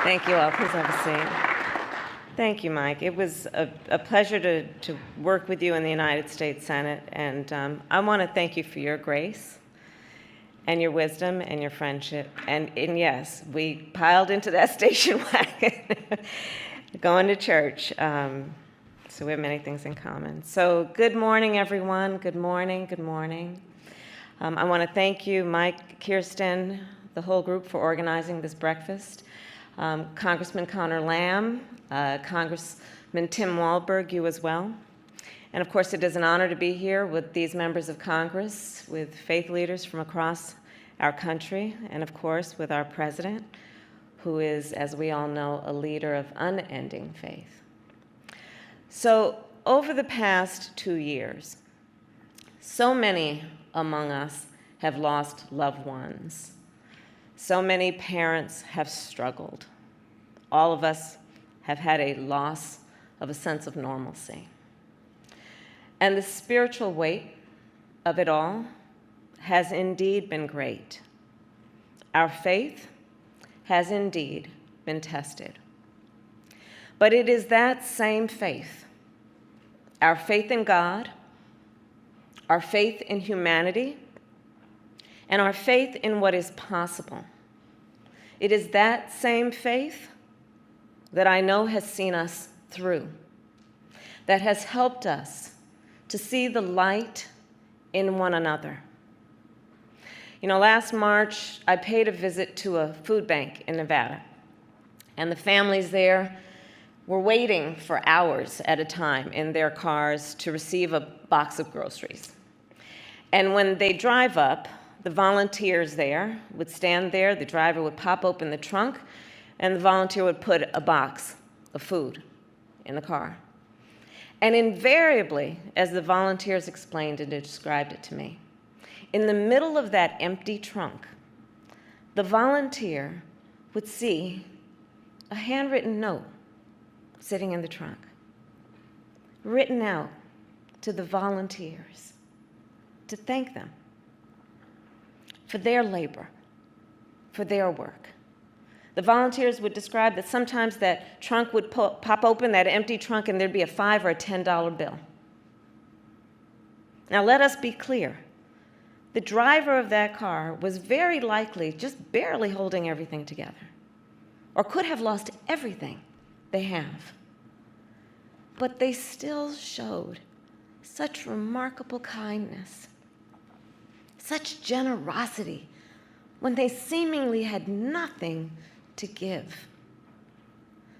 Thank you all. Please have a seat. Thank you, Mike. It was a pleasure to work with you in the United States Senate, and I want to thank you for your grace and your wisdom and your friendship. And yes, we piled into that station wagon going to church. So we have many things in common. So good morning, everyone. Good morning. Good morning. I want to thank you, Mike, Kirsten, the whole group for organizing this breakfast. Congressman Connor Lamb, Congressman Tim Walberg, you as well. And of course, it is an honor to be here with these members of Congress, with faith leaders from across our country, and of course, with our president, who is, as we all know, a leader of unending faith. So over the past 2 years, so many among us have lost loved ones. So many parents have struggled. All of us have had a loss of a sense of normalcy. And the spiritual weight of it all has indeed been great. Our faith has indeed been tested. But it is that same faith, our faith in God, our faith in humanity, and our faith in what is possible. It is that same faith that I know has seen us through, that has helped us to see the light in one another. You know, last March, I paid a visit to a food bank in Nevada, and the families there were waiting for hours at a time in their cars to receive a box of groceries. And when they drive up, the volunteers there would stand there, the driver would pop open the trunk, and the volunteer would put a box of food in the car. And invariably, as the volunteers explained and described it to me, in the middle of that empty trunk, the volunteer would see a handwritten note sitting in the trunk, written out to the volunteers to thank them for their labor, for their work. The volunteers would describe that sometimes that trunk would pop open, that empty trunk, and there'd be a $5 or a $10 bill. Now let us be clear. The driver of that car was very likely just barely holding everything together, or could have lost everything they have. But they still showed such remarkable kindness, such generosity, when they seemingly had nothing to give.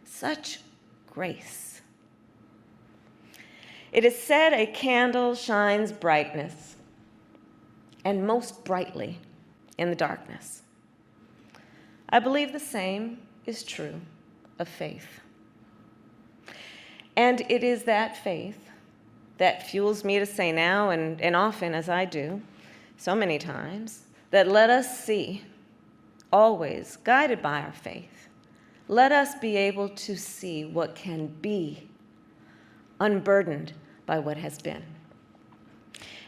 Such grace. It is said a candle shines brightness, and most brightly in the darkness. I believe the same is true of faith. And it is that faith that fuels me to say now, and often as I do, so many times, that let us see, always guided by our faith, let us be able to see what can be, unburdened by what has been.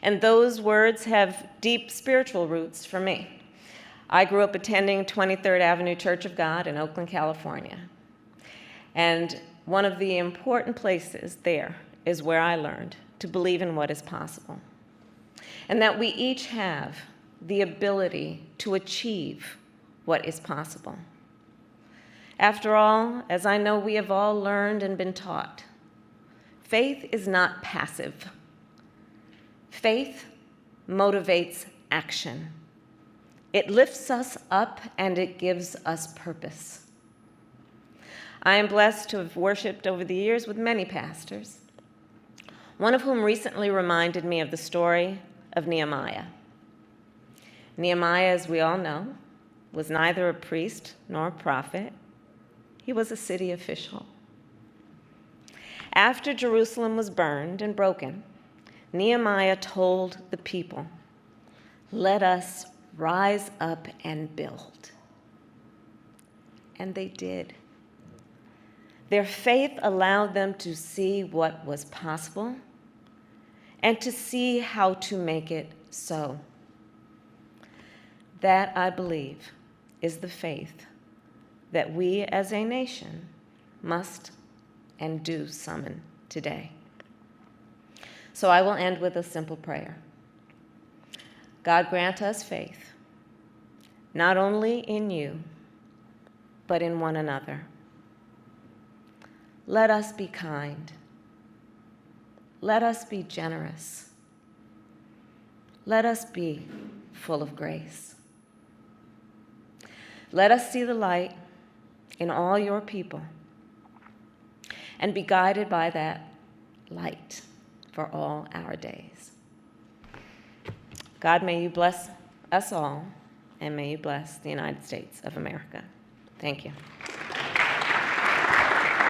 And those words have deep spiritual roots for me. I grew up attending 23rd Avenue Church of God in Oakland, California. And one of the important places there is where I learned to believe in what is possible, and that we each have the ability to achieve what is possible. After all, as I know we have all learned and been taught, faith is not passive. Faith motivates action. It lifts us up and it gives us purpose. I am blessed to have worshiped over the years with many pastors, one of whom recently reminded me of the story of Nehemiah. Nehemiah, as we all know, was neither a priest nor a prophet. He was a city official. After Jerusalem was burned and broken, Nehemiah told the people, "Let us rise up and build." And they did. Their faith allowed them to see what was possible and to see how to make it so. That, I believe, is the faith that we as a nation must and do summon today. So I will end with a simple prayer. God, grant us faith, not only in you, but in one another. Let us be kind. Let us be generous. Let us be full of grace. Let us see the light in all your people and be guided by that light for all our days. God, may you bless us all, and may you bless the United States of America. Thank you.